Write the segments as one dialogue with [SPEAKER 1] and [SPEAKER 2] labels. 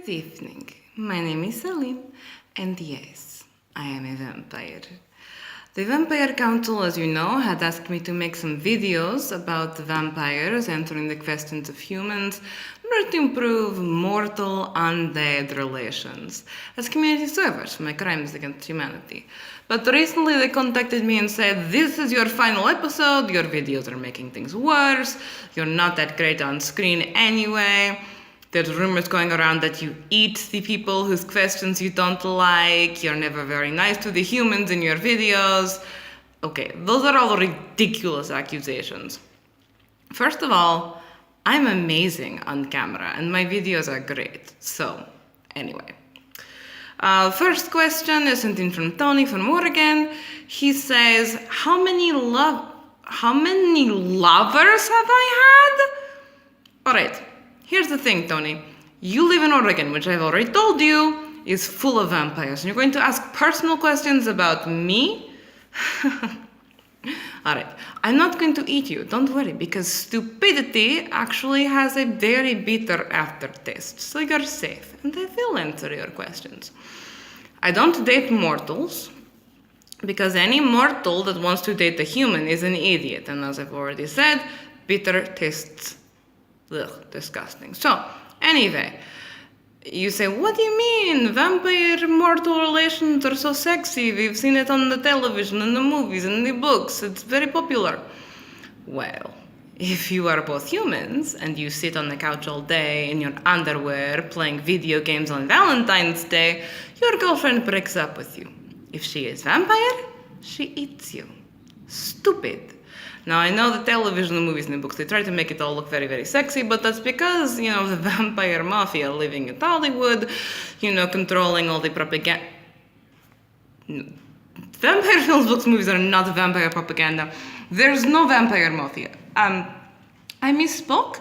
[SPEAKER 1] Good evening. My name is Selene, and yes, I am a vampire. The Vampire Council, as you know, had asked me to make some videos about vampires answering the questions of humans in order to improve mortal-undead relations as community service for my crimes against humanity. But recently they contacted me and said, this is your final episode, your videos are making things worse, you're not that great on screen anyway. There's rumors going around that you eat the people whose questions you don't like. You're never very nice to the humans in your videos. Okay, those are all ridiculous accusations. First of all, I'm amazing on camera and my videos are great. So, anyway. First question is sent in from Tony from Oregon. He says, how many lovers have I had? Alright. Here's the thing, Tony. You live in Oregon, which I've already told you is full of vampires. And you're going to ask personal questions about me? Alright, I'm not going to eat you, don't worry, because stupidity actually has a very bitter aftertaste. So you're safe, and I will answer your questions. I don't date mortals, because any mortal that wants to date a human is an idiot. And as I've already said, bitter tastes disgusting. So, anyway, you say, what do you mean? Vampire-mortal relations are so sexy. We've seen it on the television, in the movies, in the books. It's very popular. Well, if you are both humans and you sit on the couch all day in your underwear playing video games on Valentine's Day, your girlfriend breaks up with you. If she is vampire, she eats you. Stupid. Now, I know the television, the movies, and the books, they try to make it all look very, very sexy, but that's because, the vampire mafia living in Hollywood, controlling all the propaganda. Vampire films, books, movies are not vampire propaganda. There's no vampire mafia. I misspoke.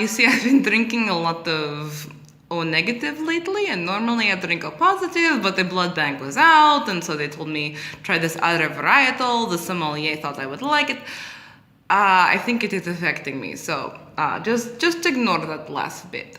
[SPEAKER 1] You see, I've been drinking a lot of O negative lately, and normally I drink O positive, but the blood bank was out, and so they told me try this other varietal. The sommelier thought I would like it. I think it is affecting me, so just ignore that last bit.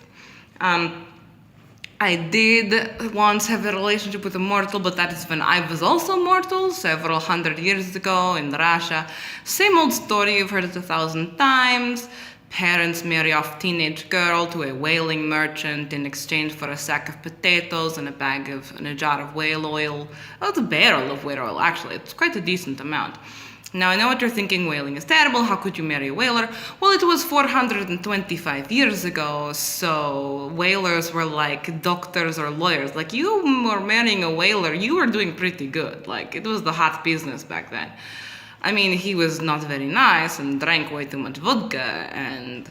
[SPEAKER 1] I did once have a relationship with a mortal, but that is when I was also mortal, several hundred years ago in Russia. Same old story, you've heard it 1,000 times. Parents marry off teenage girl to a whaling merchant in exchange for a sack of potatoes and a jar of whale oil. Oh, it's a barrel of whale oil, actually. It's quite a decent amount. Now, I know what you're thinking, whaling is terrible. How could you marry a whaler? Well, it was 425 years ago, so whalers were like doctors or lawyers. Like, you were marrying a whaler, you were doing pretty good. Like, it was the hot business back then. I mean, he was not very nice and drank way too much vodka and,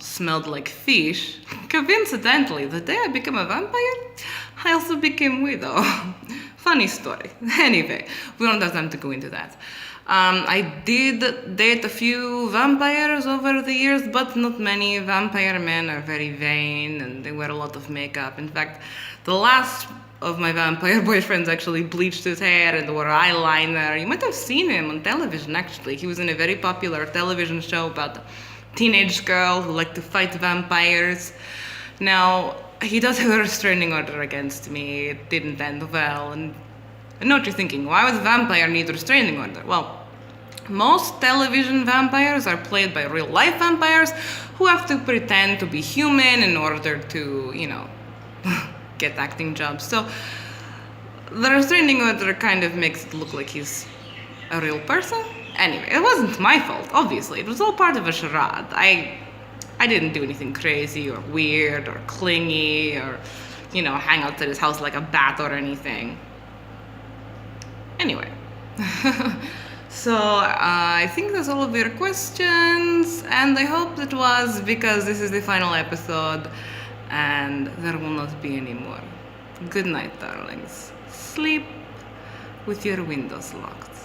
[SPEAKER 1] smelled like fish. Coincidentally, the day I became a vampire, I also became widow. Funny story. Anyway, we don't have time to go into that. I did date a few vampires over the years, but not many. Vampire men are very vain and they wear a lot of makeup. In fact, the last of my vampire boyfriends actually bleached his hair and wore eyeliner. You might have seen him on television, actually. He was in a very popular television show about a teenage girl who liked to fight vampires. Now, he does have a restraining order against me. It didn't end well. And I know what you're thinking. Why would a vampire need a restraining order? Well, most television vampires are played by real-life vampires who have to pretend to be human in order to, get acting jobs. So the restraining order kind of makes it look like he's a real person. Anyway, it wasn't my fault, obviously. It was all part of a charade. I didn't do anything crazy or weird or clingy or, hang out at his house like a bat or anything. Anyway. So I think that's all of your questions, and I hope that was because this is the final episode and there will not be any more. Good night, darlings. Sleep with your windows locked.